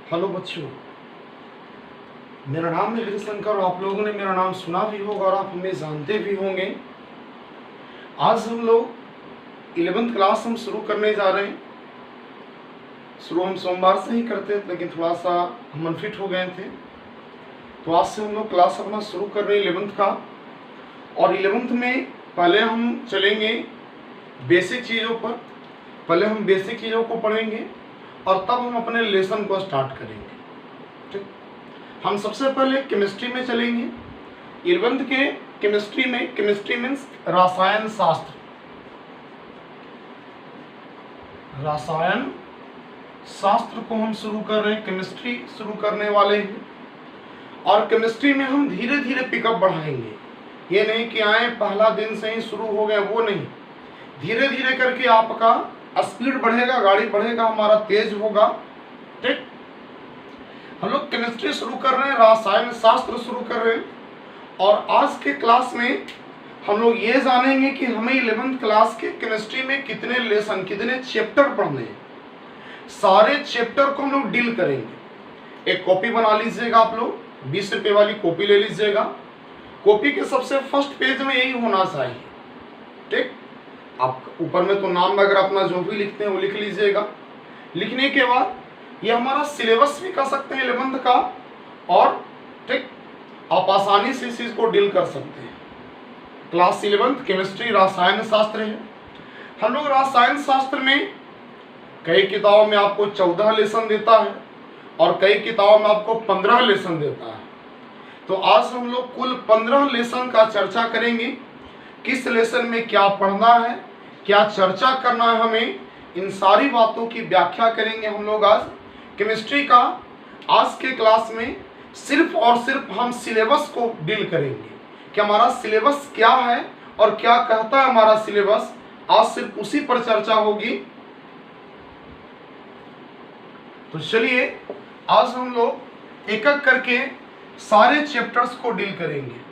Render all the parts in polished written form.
Hello बच्चों, मेरा नाम है विजय शंकर और आप लोगों ने मेरा नाम सुना भी होगा और आप हमें जानते भी होंगे। आज हम लोग 11th क्लास हम शुरू करने जा रहे हैं। शुरू हम सोमवार से ही करते थे, लेकिन थोड़ा सा हम अनफिट हो गए थे, तो आज से हम लोग क्लास अपना शुरू कर रहे हैं 11th का। और 11th में पहले हम चलेंगे बेसिक चीज़ों पर। पहले हम बेसिक चीज़ों को पढ़ेंगे और तब हम अपने लेसन को स्टार्ट करेंगे। ठीक, हम सबसे पहले केमिस्ट्री में चलेंगे। 11th के केमिस्ट्री में, केमिस्ट्री मीन्स रसायन शास्त्र, रसायन शास्त्र को हम शुरू कर रहे हैं, केमिस्ट्री शुरू करने वाले हैं। और केमिस्ट्री में हम धीरे धीरे पिकअप बढ़ाएंगे। ये नहीं कि आए पहला दिन से ही शुरू हो गया, वो नहीं। धीरे धीरे करके आपका स्पीड बढ़ेगा, गाड़ी बढ़ेगा, हमारा तेज होगा। ठीक, हम लोग केमिस्ट्री शुरू कर रहे हैं, रसायन शास्त्र शुरू कर रहे हैं। और आज के क्लास में हम लोग ये जानेंगे कि हमें 11th क्लास के केमिस्ट्री में कितने लेसन, कितने चैप्टर पढ़ने हैं। सारे चैप्टर को हम लोग डील करेंगे। एक कॉपी बना लीजिएगा, आप लोग 20 रुपये वाली कॉपी ले लीजिएगा। कॉपी के सबसे फर्स्ट पेज में यही होना चाहिए। ठीक, आप ऊपर में तो नाम वगैरह अपना जो भी लिखते हैं वो लिख लीजिएगा। लिखने के बाद ये हमारा सिलेबस भी कर सकते हैं 11th का, और ठीक आप आसानी से इस चीज़ को डील कर सकते हैं। क्लास 11th केमिस्ट्री रसायन शास्त्र है। हम लोग रसायन शास्त्र में कई किताबों में आपको 14 लेसन देता है और कई किताबों में आपको 15 लेसन देता है। तो आज हम लोग कुल 15 लेसन का चर्चा करेंगे। किस लेसन में क्या पढ़ना है, क्या चर्चा करना है, हमें इन सारी बातों की व्याख्या करेंगे हम लोग आज केमिस्ट्री का। आज के क्लास में सिर्फ और सिर्फ हम सिलेबस को डील करेंगे कि हमारा सिलेबस क्या है और क्या कहता है हमारा सिलेबस। आज सिर्फ उसी पर चर्चा होगी। तो चलिए आज हम लोग एक एक करके सारे चैप्टर्स को डील करेंगे।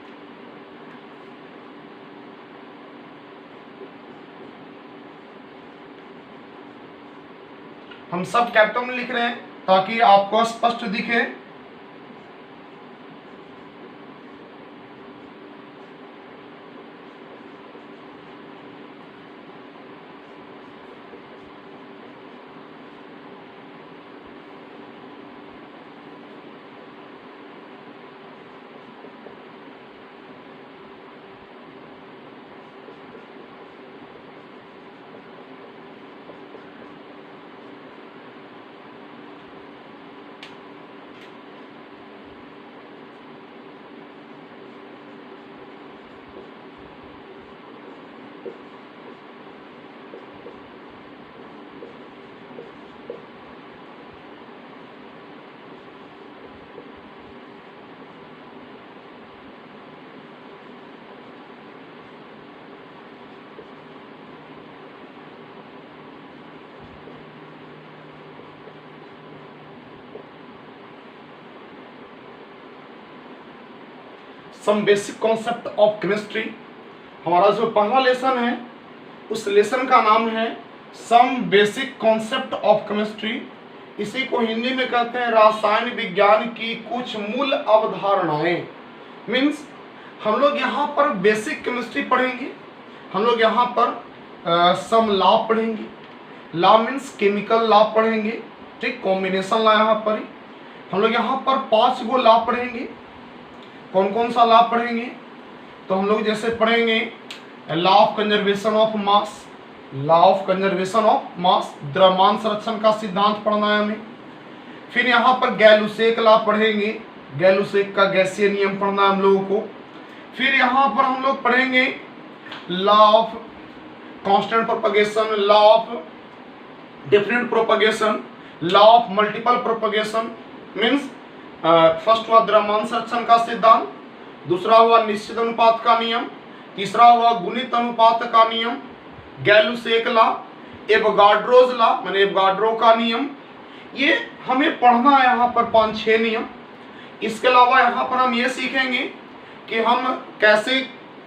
हम सब कैपिटल में लिख रहे हैं ताकि आपको स्पष्ट दिखे। Some basic concept of chemistry. हमारा जो पहला लेसन है उस लेसन का नाम है some basic concept of chemistry. इसी को हिंदी में कहते हैं रसायन विज्ञान की कुछ मूल अवधारणाएं। मीन्स हम लोग यहाँ पर बेसिक केमिस्ट्री पढ़ेंगे। हम लोग यहाँ पर सम लॉ पढ़ेंगे। लॉ मीन्स केमिकल लॉ पढ़ेंगे। ठीक, कॉम्बिनेशन लॉ यहाँ पर हम लोग यहाँ पर 5 गो लॉ पढ़ेंगे। कौन कौन सा लॉ पढ़ेंगे? तो हम लोग जैसे पढ़ेंगे law of conservation of mass, law of conservation of mass, द्रव्यमान संरक्षण का सिद्धांत पढ़ना है हमें। फिर यहाँ पर गैलुसेक लॉ पढ़ेंगे, गैलुसेक का गैसीय नियम पढ़ना है हम लोगों को। फिर यहाँ पर हम लोग पढ़ेंगे law of constant propagation, law of different propagation, law of multiple propagation. Means first हुआ द्रव्यमान संरक्षण का सिद्धांत, दूसरा हुआ निश्चित अनुपात का नियम, तीसरा हुआ गुणित अनुपात का नियम, गैलुसेक लॉ, एवोगाड्रोज लॉ माने एवोगाड्रो का नियम। ये हमें पढ़ना है यहाँ पर 5-6 नियम। इसके अलावा यहाँ पर हम ये सीखेंगे कि हम कैसे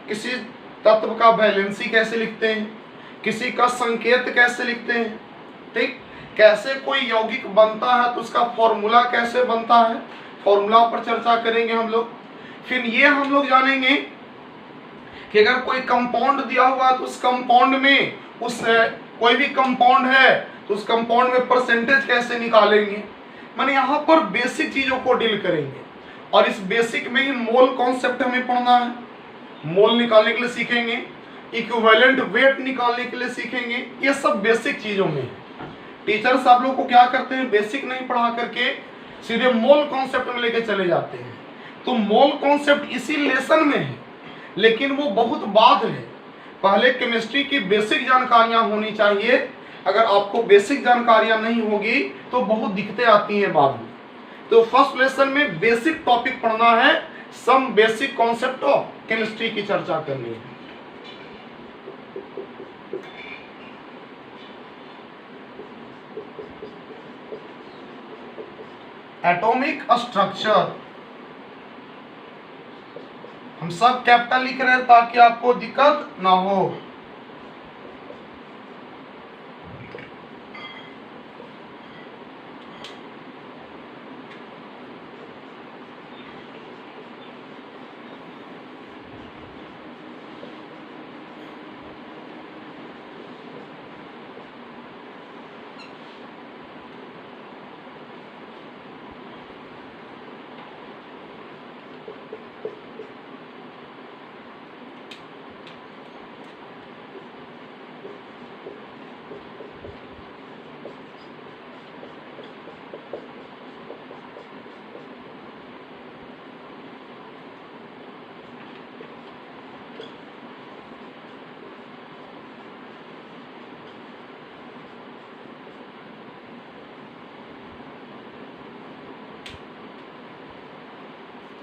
किसी तत्व का वैलेंसी कैसे लिखते हैं, किसी का संकेत कैसे लिखते हैं। ठीक, कैसे कोई यौगिक बनता है तो उसका फॉर्मूला कैसे बनता है, फॉर्मूला पर चर्चा करेंगे हम लोग। फिर ये हम लोग जानेंगे कि अगर कोई कंपाउंड दिया हुआ है तो उस कंपाउंड में कोई भी कंपाउंड है तो उस कंपाउंड में परसेंटेज कैसे निकालेंगे। माने यहाँ पर बेसिक चीजों को डील करेंगे और इस बेसिक में ही मोल कॉन्सेप्ट हमें पढ़ना है। मोल निकालने के लिए सीखेंगे, इक्विवेलेंट वेट निकालने के लिए सीखेंगे। ये सब बेसिक चीजों में है। टीचर्स आप लोग को क्या करते हैं, बेसिक नहीं पढ़ा करके सीधे मोल कॉन्सेप्ट में लेके चले जाते हैं। तो मोल कॉन्सेप्ट इसी लेसन में है, लेकिन वो बहुत बाद है। पहले केमिस्ट्री की बेसिक जानकारियां होनी चाहिए। अगर आपको बेसिक जानकारियां नहीं होगी तो बहुत दिक्कतें आती हैं बाद में। तो फर्स्ट लेसन में बेसिक टॉपिक पढ़ना है, some basic concept of chemistry की चर्चा करनी है। एटॉमिक स्ट्रक्चर हम सब कैपिटल लिख रहे हैं ताकि आपको दिक्कत ना हो।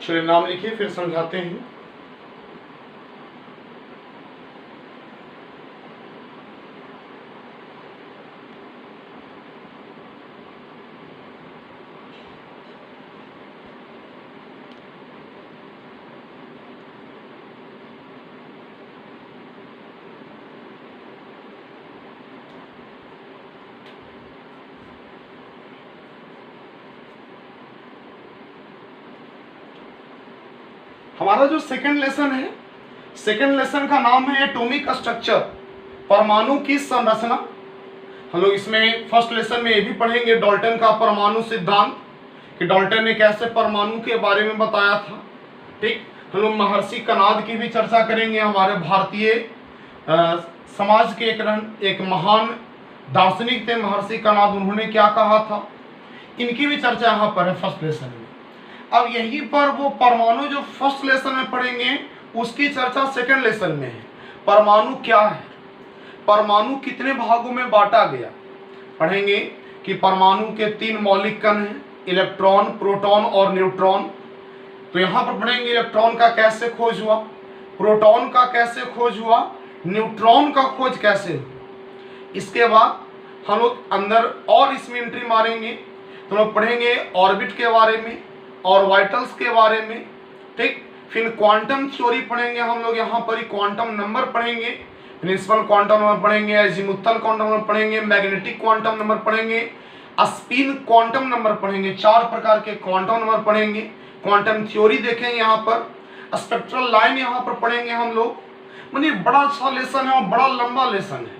चलिए नाम लिखिए फिर समझाते हैं। हमारा जो सेकंड लेसन है, सेकंड लेसन का नाम है एटॉमिक स्ट्रक्चर, परमाणु की संरचना। हम लोग इसमें फर्स्ट लेसन में ये भी पढ़ेंगे डाल्टन का परमाणु सिद्धांत, कि डाल्टन ने कैसे परमाणु के बारे में बताया था। ठीक, हम लोग महर्षि कनाद की भी चर्चा करेंगे। हमारे भारतीय समाज के एक महान दार्शनिक थे महर्षि कनाद, उन्होंने क्या कहा था, इनकी भी चर्चा यहाँ पर है फर्स्ट लेसन में। अब यहीं पर वो परमाणु जो फर्स्ट लेसन में पढ़ेंगे उसकी चर्चा सेकंड लेसन में है। परमाणु क्या है, परमाणु कितने भागों में बांटा गया, पढ़ेंगे कि परमाणु के 3 मौलिक कण हैं, इलेक्ट्रॉन, प्रोटॉन और न्यूट्रॉन। तो यहाँ पर पढ़ेंगे इलेक्ट्रॉन का कैसे खोज हुआ, प्रोटॉन का कैसे खोज हुआ, न्यूट्रॉन का खोज कैसे हुआ। इसके बाद हम लोग अंदर और इसमें एंट्री मारेंगे तो लोग पढ़ेंगे ऑर्बिट के बारे में, ऑर्बिटल्स के बारे में। ठीक, फिर क्वांटम थ्योरी पढ़ेंगे हम लोग, यहाँ पर ही क्वांटम नंबर पढ़ेंगे, प्रिंसिपल क्वांटम नंबर पढ़ेंगे, अजीमुथल क्वांटम नंबर पढ़ेंगे, मैग्नेटिक क्वांटम नंबर पढ़ेंगे, स्पिन क्वांटम नंबर पढ़ेंगे, 4 प्रकार के क्वांटम नंबर पढ़ेंगे, क्वांटम थ्योरी देखेंगे, यहाँ पर स्पेक्ट्रल लाइन यहाँ पर पढ़ेंगे हम लोग। मानिए बड़ा अच्छा लेसन है और बड़ा लंबा लेसन है।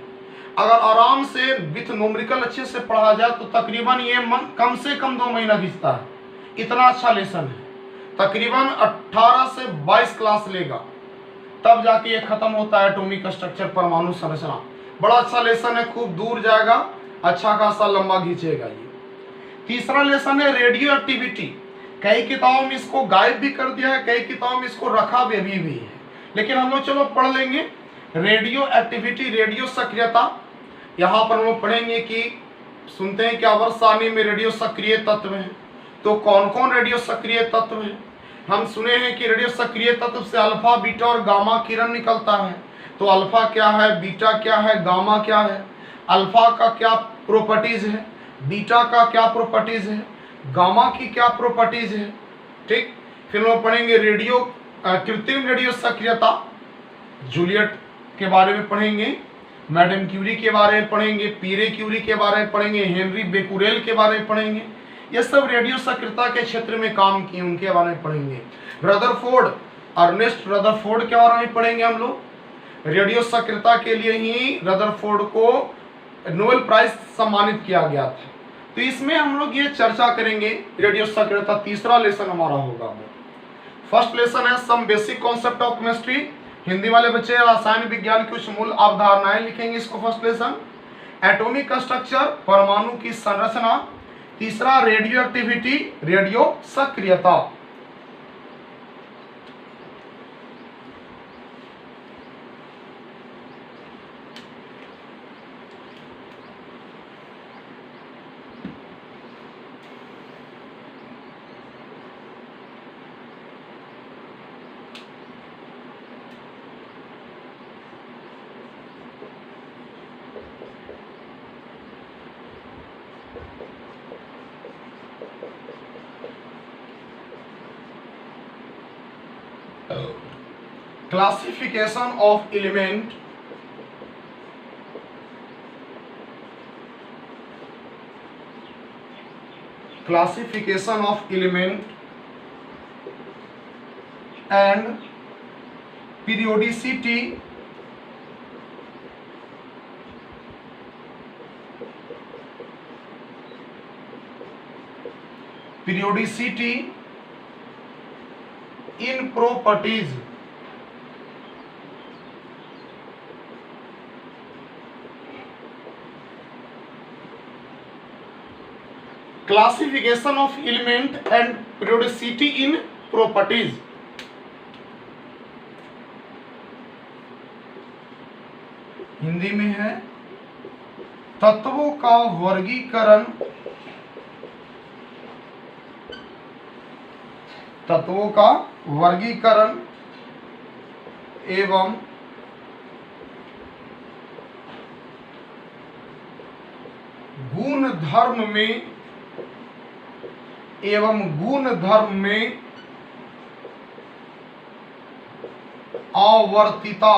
अगर आराम से विथ न्यूमेरिकल अच्छे से पढ़ा जाए तो तकरीबन ये कम से कम 2 महीना खींचता है, इतना अच्छा लेसन है। तकरीबन 18 से 22 क्लास लेगा तब जाके ये खत्म होता है एटॉमिक स्ट्रक्चर, परमाणु संरचना। बड़ा अच्छा लेसन है, खूब दूर जाएगा, अच्छा खासा लंबा खींचेगा ये। तीसरा लेसन है रेडियो एक्टिविटी। कई किताबों में इसको गायब भी कर दिया है, कई किताबों में इसको रखा भी है, लेकिन हम लोग चलो पढ़ लेंगे। रेडियो एक्टिविटी, रेडियो सक्रियता, यहाँ पर हम लोग पढ़ेंगे कि सुनते हैं कि आवर्त सारणी में रेडियो सक्रिय तत्व है, तो कौन कौन रेडियो सक्रिय तत्व है। हम सुने हैं कि रेडियो सक्रिय तत्व से अल्फा, बीटा और गामा किरण निकलता है। तो अल्फा क्या है, बीटा क्या है, गामा क्या है, अल्फा का क्या प्रॉपर्टीज है, बीटा का क्या प्रॉपर्टीज है, गामा की क्या प्रॉपर्टीज है। ठीक, फिर हम पढ़ेंगे कृत्रिम रेडियो सक्रियता, जूलियट के बारे में पढ़ेंगे। मैडम क्यूरी के बारे में पढ़ेंगे, पीरे क्यूरी के बारे में पढ़ेंगे, हेनरी बेकुरेल के बारे में पढ़ेंगे। ये सब रेडियो सक्रियता के क्षेत्र में काम किए, उनके बारे में पढ़ेंगे। रदरफोर्ड, अर्नेस्ट रदरफोर्ड के बारे में पढ़ेंगे हम लोग। रेडियो सक्रियता के लिए ही रदरफोर्ड को नोबेल प्राइज सम्मानित किया गया था। तो इसमें हम लोग ये चर्चा करेंगे रेडियो सक्रियता। तीसरा लेसन हमारा होगा। फर्स्ट लेसन है some basic concept of chemistry. Hindi वाले बच्चे रसायन विज्ञान की कुछ मूल अवधारणाएं लिखेंगे इसको। फर्स्ट लेसन एटॉमिक स्ट्रक्चर, परमाणु की संरचना। तीसरा रेडियो एक्टिविटी, रेडियो सक्रियता। Classification of element, classification of element and periodicity in properties. Classification of element and periodicity in properties. Hindi में है तत्वों का वर्गीकरण, तत्वों का वर्गीकरण एवं गुण धर्म में आवर्तिता,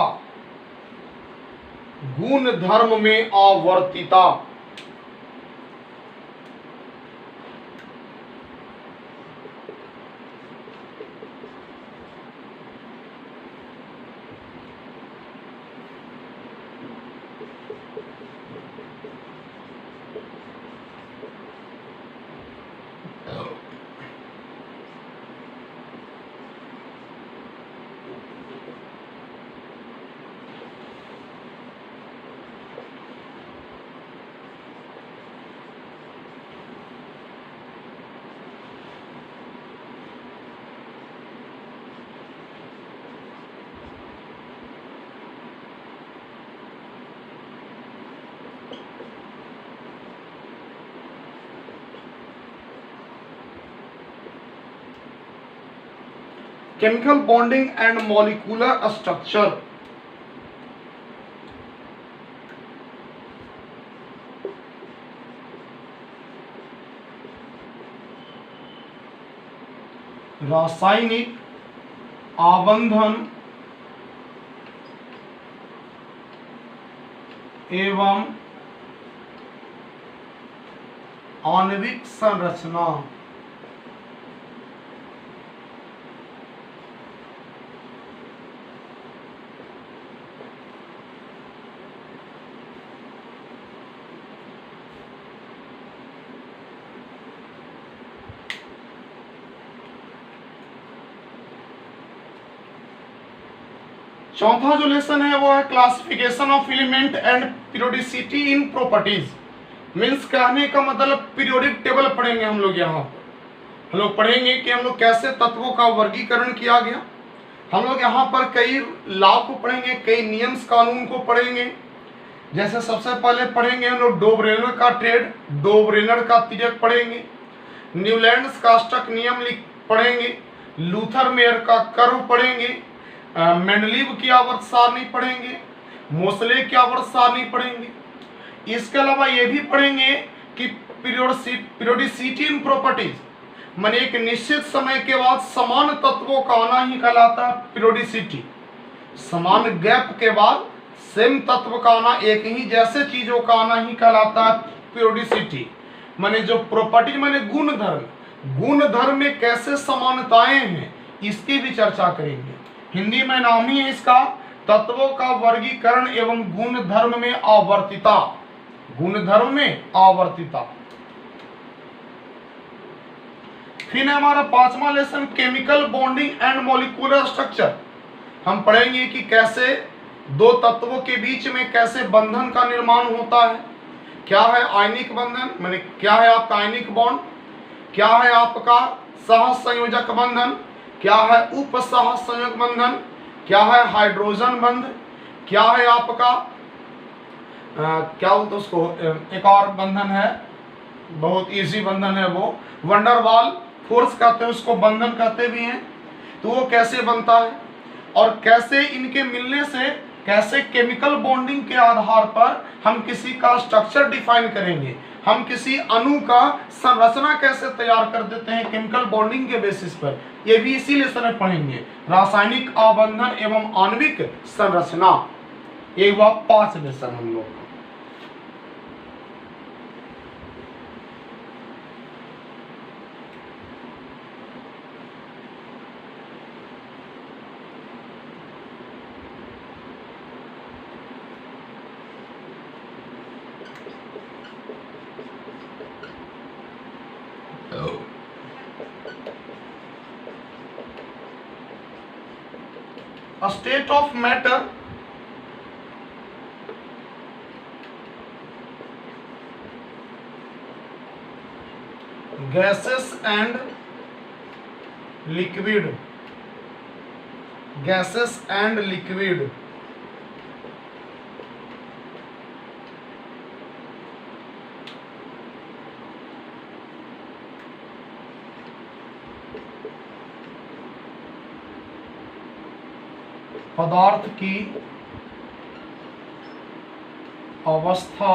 गुण धर्म में आवर्तिता। Chemical bonding and molecular structure. रासायनिक आबंधन एवं आणविक संरचना। चौथा जो लेसन है वो है classification of element and periodicity in properties. Means कहने का मतलब पीरियोडिक टेबल पढ़ेंगे हम लोग। यहाँ पर हम लोग पढ़ेंगे कि हम लोग कैसे तत्वों का वर्गीकरण किया गया। हम लोग यहाँ पर कई लॉ को पढ़ेंगे, कई नियम्स कानून को पढ़ेंगे। जैसे सबसे पहले पढ़ेंगे हम लोग डोब्रेनर का ट्रेड, डोब्रेनर का तिर्यक पढ़ेंगे, न्यूलैंड्स का अष्टक नियम पढ़ेंगे, लूथर मेयर का कर्व पढ़ेंगे, मेंडलीव की आवर्त सारणी पढ़ेंगे, मोसले की आवर्त सारणी पढ़ेंगे। इसके अलावा ये भी पढ़ेंगे कि पीरियोडिसिटी इन प्रॉपर्टीज, माने एक निश्चित समय के बाद समान तत्वों का आना ही कहलाता है पीरियोडिसिटी। समान गैप के बाद सेम तत्व का आना, एक ही जैसे चीजों का आना ही कहलाता है पीरियोडिसिटी। माने जो प्रॉपर्टीज माने गुण धर्म में कैसे समानताएं हैं इसकी भी चर्चा करेंगे। हिंदी में नाम ही है इसका तत्वों का वर्गीकरण एवं गुण धर्म में आवर्तिता। गुण धर्म में आवर्तिता। फिर हमारा 5वां lesson chemical bonding and molecular structure. हम पढ़ेंगे कि कैसे दो तत्वों के बीच में कैसे बंधन का निर्माण होता है। क्या है आयनिक बंधन, माने क्या है आपका आयनिक बॉन्ड, क्या है आपका सहसंयोजक बंधन, क्या है उपसहसंयोजक बंधन, क्या है हाइड्रोजन बंध, क्या है आपका क्या बोलते उसको, एक और बंधन है बहुत इजी बंधन है वो वंडरवाल फोर्स कहते हैं, उसको बंधन कहते भी हैं। तो वो कैसे बनता है और कैसे इनके मिलने से कैसे केमिकल बॉन्डिंग के आधार पर हम किसी का स्ट्रक्चर डिफाइन करेंगे, हम किसी अणु का संरचना कैसे तैयार कर देते हैं केमिकल बॉन्डिंग के बेसिस पर, ये भी इसी लेसन में पढ़ेंगे। रासायनिक आबंधन एवं आणविक संरचना, ये हुआ 5 लेसन हम लोग। A state of matter gases and liquid, gases and liquid पदार्थ की अवस्था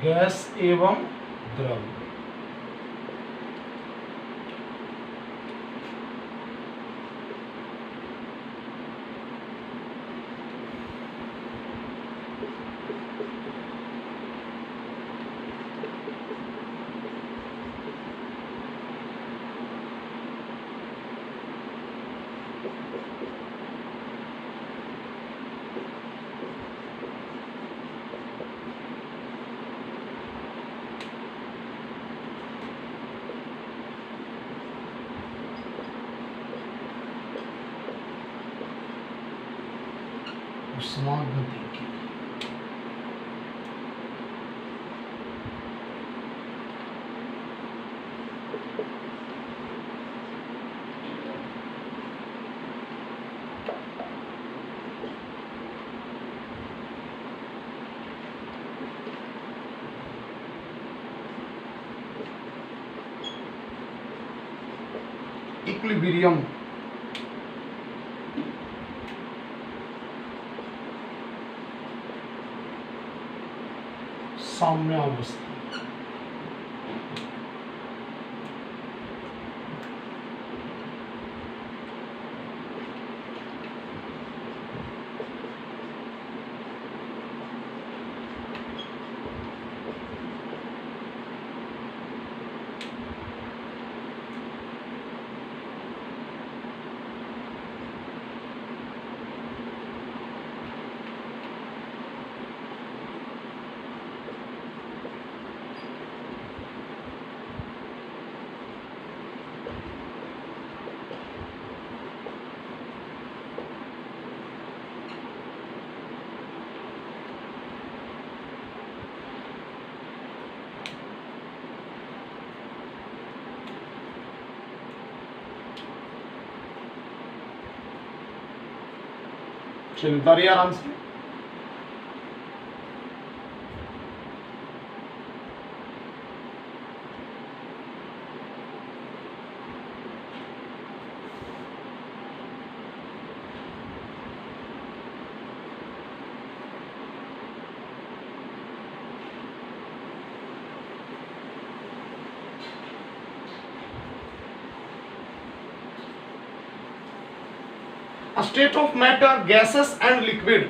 गैस एवं द्रव। उष्मागतिकी इक्विलिब्रियम, साम्यावस्था। चलता रही आराम से। State of matter, gases and liquid.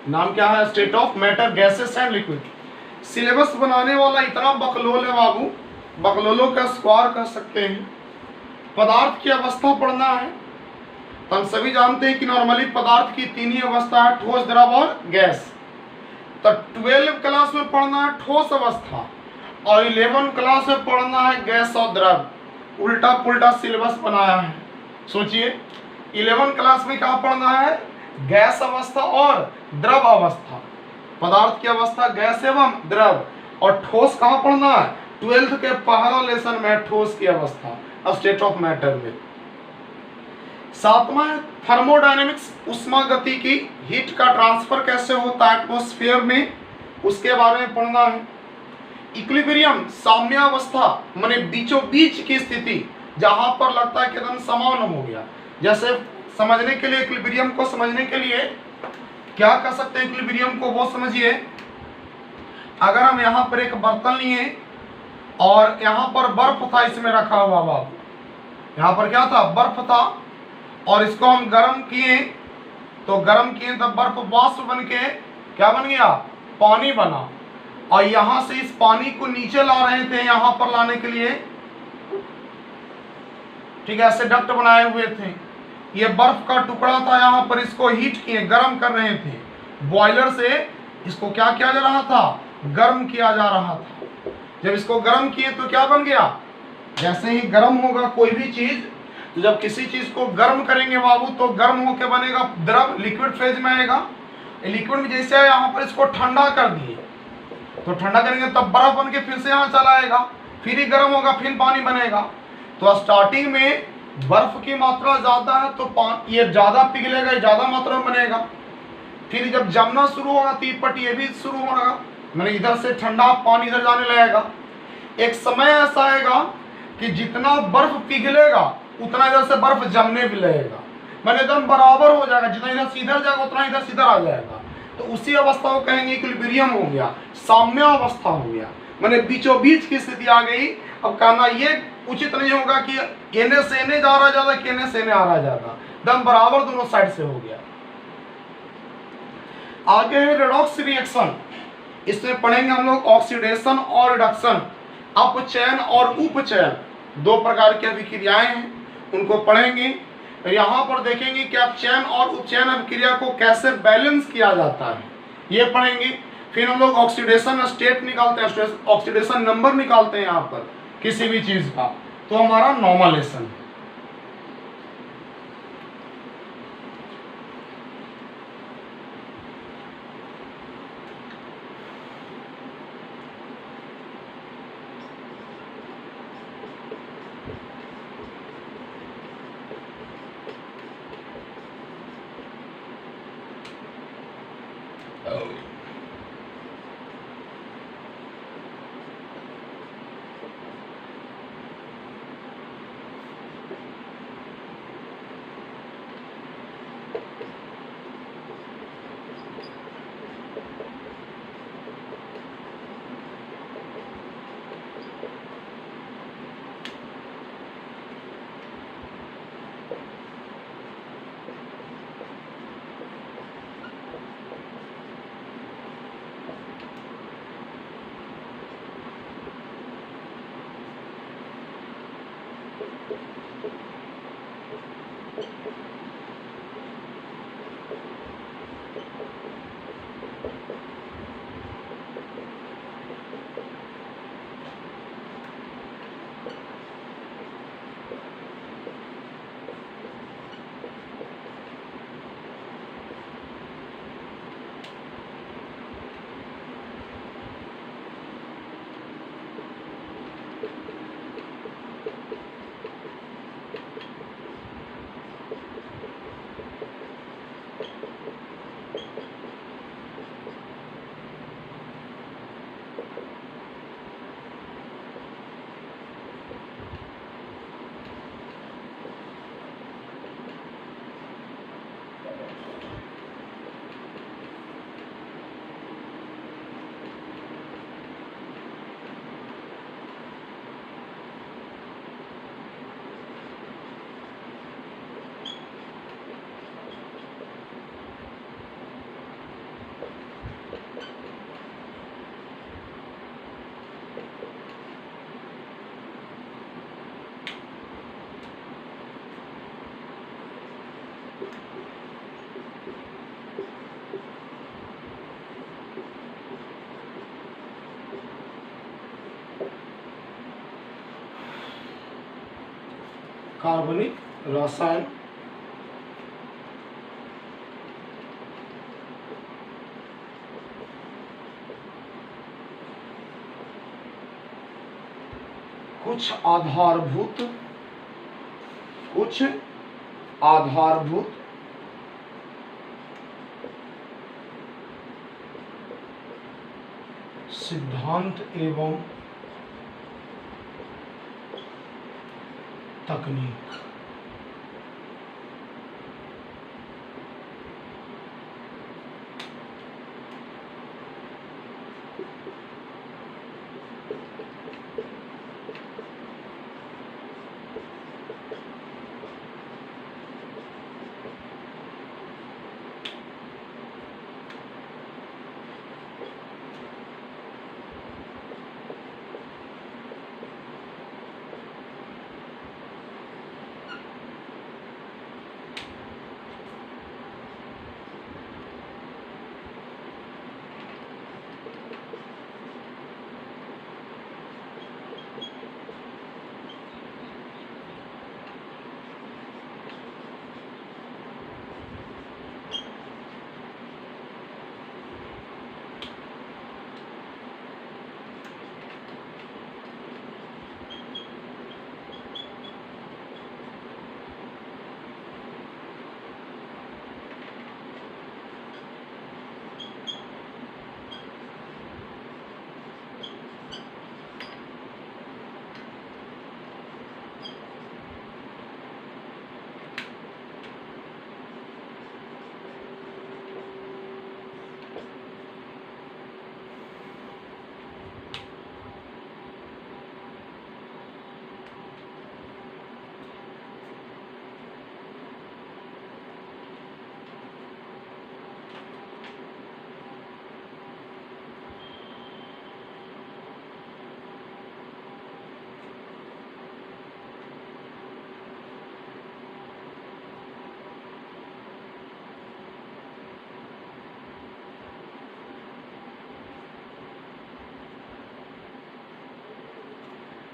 नाम क्या है? State of matter, gases and liquid. Syllabus बनाने वाला इतना बकलोल है बाबू, बकलोलों का स्क्वायर कह सकते हैं। पदार्थ की अवस्था पढ़ना है तो हम सभी जानते हैं कि नॉर्मली पदार्थ की तीन ही अवस्था है, ठोस, द्रव और गैस। तो 12 क्लास में पढ़ना है ठोस अवस्था और 11 क्लास में पढ़ना है गैस और द्रव। उल्टा पुल्टा सिलेबस बनाया है। सोचिए 11 क्लास में क्या पढ़ना है? गैस अवस्था और द्रव अवस्था। पदार्थ की अवस्था गैस एवं द्रव। और ठोस कहाँ पढ़ना है? 12th के पहला लेसन में ठोस की अवस्था, स्टेट ऑफ मैटर में। 7वां थर्मोडायनेमिक्स, उष्मा गति की, हीट का ट्रांसफर कैसे होता है एटमॉस्फेयर में, उसके बारे में पढ़ना है। इक्विलिब्रियम, साम्यावस्था, माने बीचों बीच की स्थिति, जहां पर लगता है कि एकदम समान हो गया। जैसे समझने के लिए, इक्विलिब्रियम को समझने के लिए क्या कर सकते हैं? इक्विलिब्रियम को वो समझिए, अगर हम यहाँ पर एक बर्तन लिए और यहाँ पर बर्फ था इसमें रखा हुआ बाबू, यहाँ पर क्या था? बर्फ था, और इसको हम गर्म किए, तो गर्म किए तब बर्फ वाष्प बन के क्या बन गया? पानी बना। और यहां से इस पानी को नीचे ला रहे थे, यहां पर लाने के लिए, ठीक है, ऐसे डक्ट बनाए हुए थे। ये बर्फ का टुकड़ा था, यहां पर इसको हीट किए, गर्म कर रहे थे। बॉयलर से इसको क्या किया जा रहा था? गर्म किया जा रहा था। जब इसको गर्म किए तो क्या बन गया? जैसे ही गर्म होगा कोई भी चीज, तो जब किसी चीज को गर्म करेंगे बाबू तो गर्म होकर बनेगा द्रव, लिक्विड फेज में आएगा। लिक्विड में जैसे यहाँ पर इसको ठंडा कर दिए, तो ठंडा करेंगे तब बर्फ बन के फिर से यहाँ चला आएगा, फिर ही गर्म होगा, फिर पानी बनेगा। तो स्टार्टिंग में बर्फ की मात्रा ज्यादा है तो ये ज्यादा पिघलेगा, ज्यादा मात्रा में बनेगा। फिर जब जमना शुरू होगा तो पट ये भी शुरू होगा, मैंने इधर से ठंडा पानी इधर जाने लगेगा। एक समय ऐसा आएगा कि जितना बर्फ पिघलेगा उतना इधर से बर्फ जमने भी लगेगा, मैंने एकदम बराबर हो जाएगा। जितना इधर से इधर जाएगा उतना इधर से इधर आ जाएगा। तो उसी अवस्था को कहेंगे इक्विलिब्रियम हो गया, साम्य अवस्था हो गया, मैंने बीचों बीच की स्थिति आ गई। अब कहना ये उचित नहीं होगा कि एने से एने जा रहा ज्यादा, कि एने से एने आ रहा ज्यादा, एकदम बराबर दोनों साइड से हो गया। आगे है रेडॉक्स रिएक्शन। इसमें पढ़ेंगे हम लोग ऑक्सीडेशन और रिडक्शन, अपचयन और उपचयन, दो प्रकार की अभिक्रियाएं हैं, उनको पढ़ेंगे। यहाँ पर देखेंगे कि अपचयन और उपचयन अभिक्रिया को कैसे बैलेंस किया जाता है, ये पढ़ेंगे। फिर हम लोग ऑक्सीडेशन स्टेट निकालते हैं, ऑक्सीडेशन नंबर निकालते हैं यहाँ पर किसी भी चीज का, तो हमारा नॉर्मल लेसन। कार्बनिक रसायन कुछ आधारभूत सिद्धांत एवं तकनीक।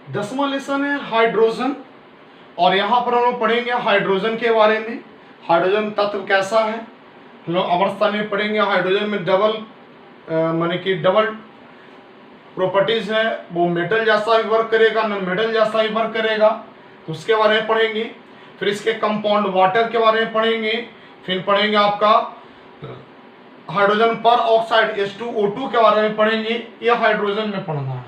दसवां लेसन है हाइड्रोजन, और यहाँ पर हम लोग पढ़ेंगे हाइड्रोजन के बारे में। हाइड्रोजन तत्व कैसा है हम लोग अवस्था में पढ़ेंगे। हाइड्रोजन में डबल माने कि डबल प्रॉपर्टीज है, वो मेटल जैसा भी वर्क करेगा, नॉन मेटल जैसा भी वर्क करेगा, तो उसके बारे में पढ़ेंगे। फिर इसके कंपाउंड वाटर के बारे में पढ़ेंगे। फिर पढ़ेंगे आपका हाइड्रोजन पर ऑक्साइड H2O2 के बारे में पढ़ेंगे, यह हाइड्रोजन में पढ़ना है।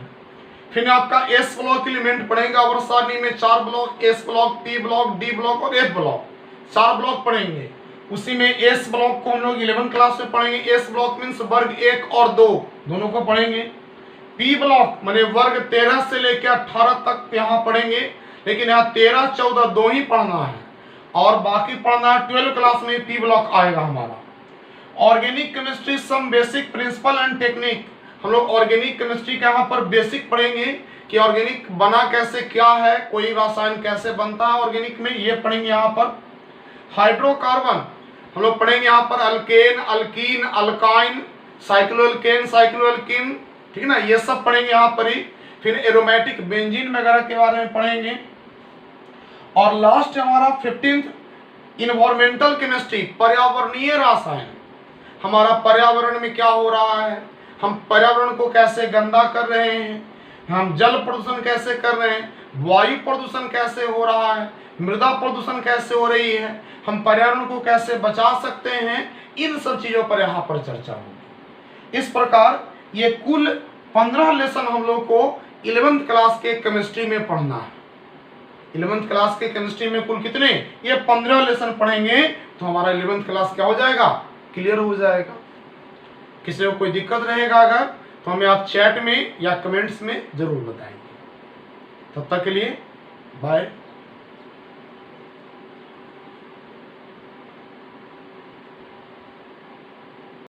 फिर आपका एस ब्लॉक एलिमेंट पढ़ेंगे अवर सारणी में 4 block, S block, P block, D block और एफ ब्लॉक, 4 ब्लॉक पढ़ेंगे। उसी में एस ब्लॉक को हम लोग 11th क्लास में पढ़ेंगे। एस ब्लॉक मीन्स वर्ग 1 और 2 दोनों को पढ़ेंगे। पी ब्लॉक माने वर्ग 13 से लेकर 18 तक यहाँ पढ़ेंगे, लेकिन यहाँ 13, 14 दो ही पढ़ना है और बाकी पढ़ना है 12th क्लास में पी ब्लॉक आएगा हमारा। Organic chemistry some basic principle and technique, हम लोग ऑर्गेनिक केमिस्ट्री का यहाँ पर बेसिक पढ़ेंगे कि ऑर्गेनिक बना कैसे, क्या है, कोई रसायन कैसे बनता है ऑर्गेनिक में, ये पढ़ेंगे यहाँ पर। हाइड्रोकार्बन हम लोग पढ़ेंगे यहाँ पर alkane, alkyne, alkyne, cycloalkane, cycloalkene, ठीक है ना, ये सब पढ़ेंगे यहाँ पर ही। फिर एरोमेटिक बेंजीन वगैरह के बारे में पढ़ेंगे। और लास्ट हमारा 15th इन्वायरमेंटल केमिस्ट्री, पर्यावरणीय रसायन। हमारा पर्यावरण में क्या हो रहा है, हम पर्यावरण को कैसे गंदा कर रहे हैं, हम जल प्रदूषण कैसे कर रहे हैं, वायु प्रदूषण कैसे हो रहा है, मृदा प्रदूषण कैसे हो रही है, हम पर्यावरण को कैसे बचा सकते हैं, इन सब चीजों पर यहाँ पर चर्चा होगी। इस प्रकार ये कुल 15 लेसन हम लोग को 11th क्लास के केमिस्ट्री में पढ़ना है। 11th क्लास के केमिस्ट्री में कुल कितने, ये 15 लेसन पढ़ेंगे तो हमारा 11th क्लास क्या हो जाएगा, क्लियर हो जाएगा। किसी को कोई दिक्कत रहेगा अगर तो हमें आप चैट में या कमेंट्स में जरूर बताएंगे। तब तक के लिए बाय।